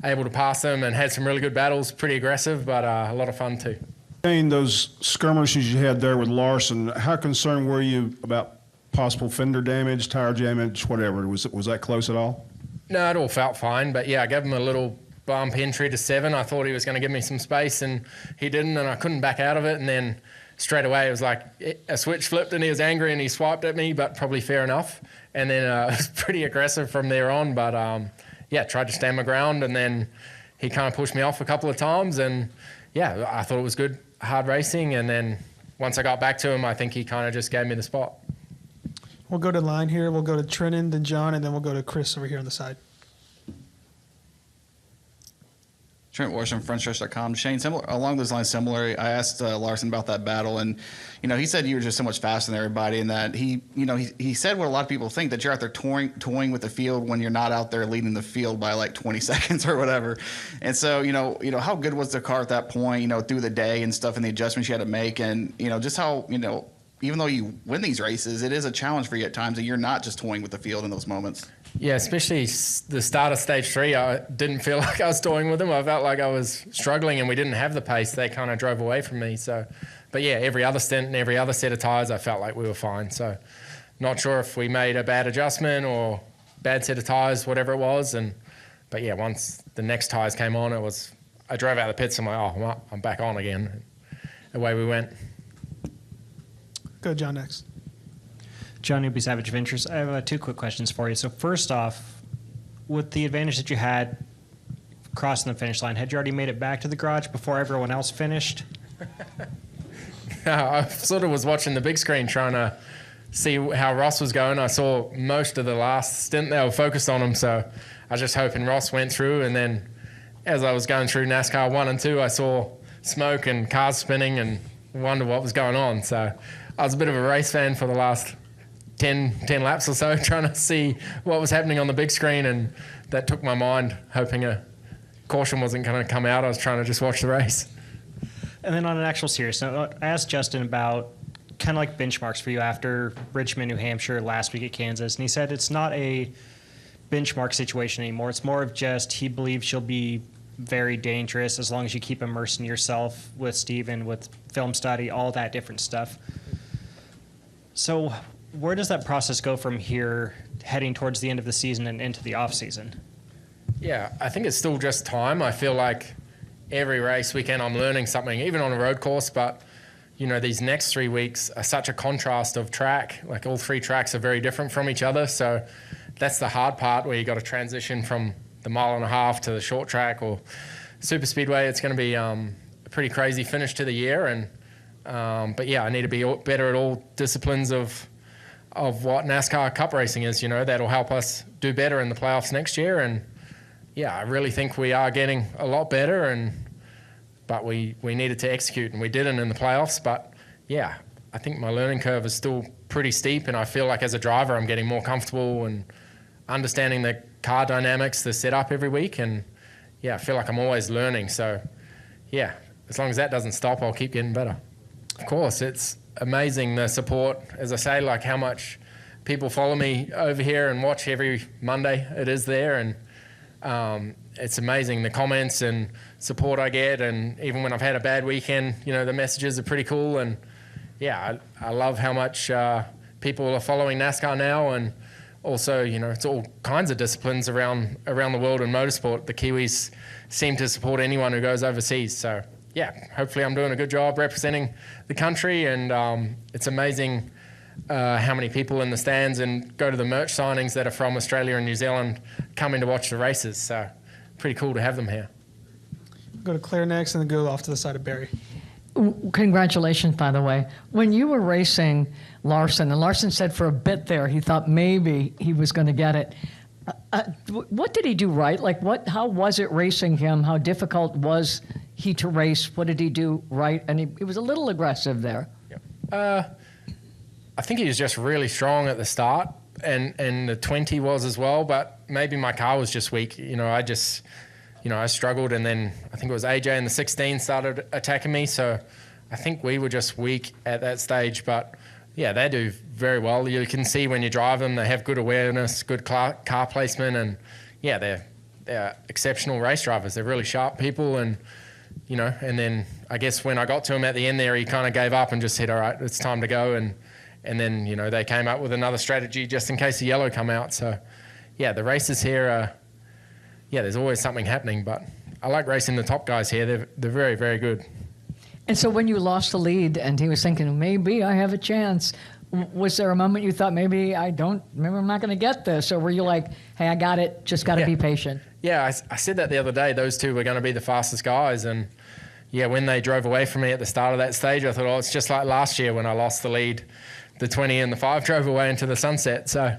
able to pass them and had some really good battles, pretty aggressive, but a lot of fun too. In those skirmishes you had there with Larson, how concerned were you about possible fender damage, tire damage, whatever? Was that close at all? No, it all felt fine, but yeah, I gave him a little bump entry to 7. I thought he was going to give me some space, and he didn't, and I couldn't back out of it. And then straight away it was like a switch flipped, and he was angry, and he swiped at me, but probably fair enough. And then it was pretty aggressive from there on, but yeah, tried to stand my ground, and then he kind of pushed me off a couple of times, and yeah, I thought it was good, hard racing. And then once I got back to him, I think he kind of just gave me the spot. We'll go to line here. We'll go to Trenton, then John, and then we'll go to Chris over here on the side. Trent Walsh from FrenchStretch.com. Shane, along those lines, similarly, I asked Larson about that battle, and he said you were just so much faster than everybody, and that he said what a lot of people think, that you're out there toying with the field when you're not out there leading the field by like 20 seconds or whatever. And so how good was the car at that point? Through the day and stuff, and the adjustments you had to make, and just how even though you win these races, it is a challenge for you at times, and you're not just toying with the field in those moments. Yeah, especially the start of stage 3, I didn't feel like I was toying with them. I felt like I was struggling, and we didn't have the pace. They kind of drove away from me. So, but yeah, every other stint and every other set of tyres, I felt like we were fine. So, not sure if we made a bad adjustment or bad set of tyres, whatever it was. But yeah, once the next tyres came on, I drove out of the pits and I'm like, well, I'm back on again. And away we went. Go John next. John Newby, Savage Ventures. I have 2 quick questions for you. So first off, with the advantage that you had crossing the finish line, had you already made it back to the garage before everyone else finished? I sort of was watching the big screen trying to see how Ross was going. I saw most of the last stint they were focused on him, so I was just hoping Ross went through. And then as I was going through NASCAR 1 and 2, I saw smoke and cars spinning and wondered what was going on. So I was a bit of a race fan for the last 10 laps or so, trying to see what was happening on the big screen, and that took my mind, hoping a caution wasn't going to come out. I was trying to just watch the race. And then on an actual serious note, I asked Justin about kind of like benchmarks for you after Richmond, New Hampshire, last week at Kansas, and he said it's not a benchmark situation anymore. It's more of just he believes she'll be very dangerous as long as you keep immersing yourself with Steven, with film study, all that different stuff. So where does that process go from here, heading towards the end of the season and into the off season? Yeah, I think it's still just time. I feel like every race weekend I'm learning something, even on a road course, but these next 3 weeks are such a contrast of track. Like all 3 tracks are very different from each other. So that's the hard part, where you got to transition from the 1.5 miles to the short track or super speedway. It's going to be a pretty crazy finish to the year. But yeah, I need to be better at all disciplines of what NASCAR Cup racing is. That'll help us do better in the playoffs next year. And yeah, I really think we are getting a lot better, but we needed to execute, and we didn't in the playoffs. But yeah, I think my learning curve is still pretty steep, and I feel like as a driver I'm getting more comfortable and understanding the car dynamics, the setup every week. And yeah, I feel like I'm always learning. So yeah, as long as that doesn't stop, I'll keep getting better. Of course, it's amazing, the support, as I say, like how much people follow me over here and watch every Monday it is there. And it's amazing the comments and support I get. And even when I've had a bad weekend, the messages are pretty cool. And yeah, I love how much people are following NASCAR now. And also, it's all kinds of disciplines around the world in motorsport. The Kiwis seem to support anyone who goes overseas. So yeah, hopefully I'm doing a good job representing the country. And it's amazing how many people in the stands and go to the merch signings that are from Australia and New Zealand come in to watch the races. So pretty cool to have them here. Go to Claire next, and then go off to the side of Barry. Congratulations, by the way. When you were racing Larson, and Larson said for a bit there he thought maybe he was going to get it. What did he do right? How was it racing him? How difficult was he to race? What did he do right? And he was a little aggressive there. Yeah. I think he was just really strong at the start, and the 20 was as well, but maybe my car was just weak. I struggled, and then I think it was AJ in the 16 started attacking me, so I think we were just weak at that stage. But yeah, they do very well. You can see when you drive them, they have good awareness, good car placement, and yeah, they're exceptional race drivers. They're really sharp people, and and then I guess when I got to him at the end there, he kind of gave up and just said, all right, it's time to go. And then, they came up with another strategy just in case the yellow come out. So, yeah, the races here there's always something happening, but I like racing the top guys here. They're very, very good. And so when you lost the lead and he was thinking, maybe I have a chance, was there a moment you thought, maybe I'm not going to get this? Or were you like, hey, I got it, just got to be patient? Yeah, I said that the other day. Those two were going to be the fastest guys. And, yeah, when they drove away from me at the start of that stage, I thought, it's just like last year when I lost the lead. The 20 and the 5 drove away into the sunset. So,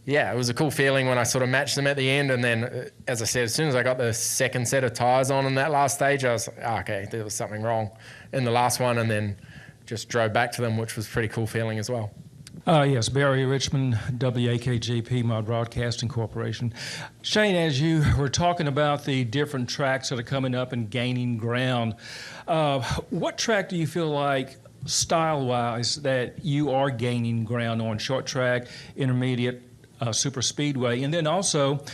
yeah, it was a cool feeling when I sort of matched them at the end. And then, as I said, as soon as I got the second set of tyres on in that last stage, I was like, okay, there was something wrong in the last one, and then just drove back to them, which was a pretty cool feeling as well. Yes, Barry Richmond, WAKGP, Mod Broadcasting Corporation. Shane, as you were talking about the different tracks that are coming up and gaining ground, what track do you feel like, style-wise, that you are gaining ground on? Short track, intermediate, super speedway, and then also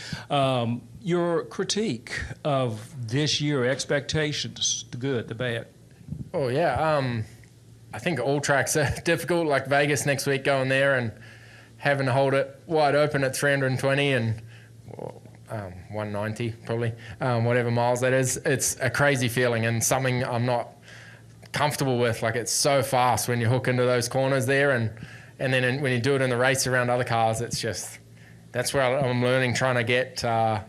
your critique of this year, expectations, the good, the bad. Oh, yeah. I think all tracks are difficult, like Vegas next week, going there and having to hold it wide open at 320 and 190 probably, whatever miles that is. It's a crazy feeling and something I'm not comfortable with. Like, it's so fast when you hook into those corners there, and then when you do it in the race around other cars, it's just, that's where I'm learning, trying to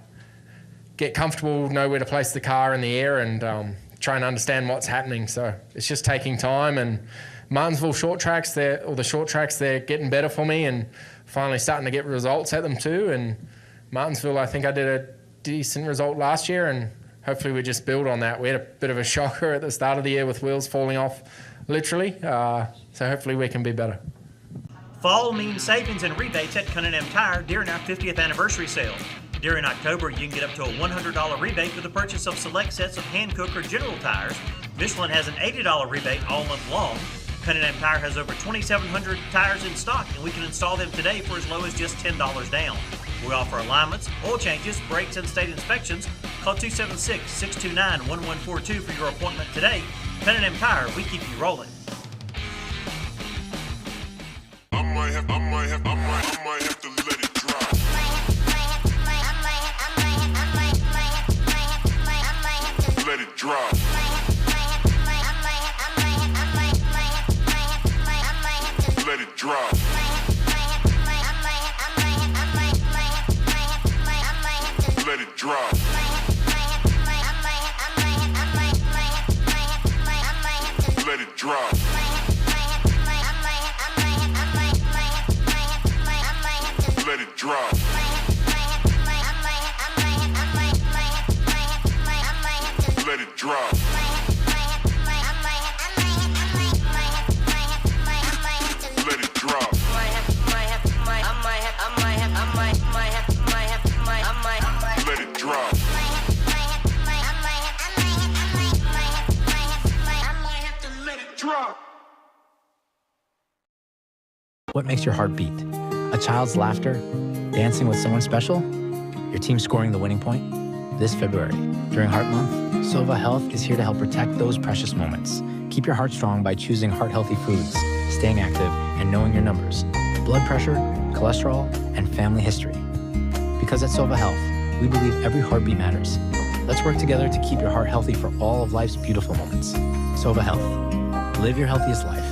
get comfortable, know where to place the car in the air, and try and understand what's happening. So it's just taking time. And Martinsville short tracks, they're getting better for me, and finally starting to get results at them too. And Martinsville, I think I did a decent result last year, and hopefully we just build on that. We had a bit of a shocker at the start of the year with wheels falling off, literally. So hopefully we can be better. Fall means savings and rebates at Cunningham Tire during our 50th anniversary sale. During October, you can get up to a $100 rebate with the purchase of select sets of Hankook or General tires. Michelin has an $80 rebate all month long. Cunningham Tire has over 2,700 tires in stock, and we can install them today for as low as just $10 down. We offer alignments, oil changes, brakes, and state inspections. Call 276-629-1142 for your appointment today. Cunningham Tire, we keep you rolling. I might have to let it drop. Let it drop. Let it drop. Let it drop. Let it drop. Let it drop. Let it drop. Let it drop. Let it drop. What makes your heart beat? A child's laughter? Dancing with someone special? Your team scoring the winning point? This February, during Heart Month, Sova Health is here to help protect those precious moments. Keep your heart strong by choosing heart-healthy foods, staying active, and knowing your numbers, blood pressure, cholesterol, and family history. Because at Sova Health, we believe every heartbeat matters. Let's work together to keep your heart healthy for all of life's beautiful moments. Sova Health. Live your healthiest life.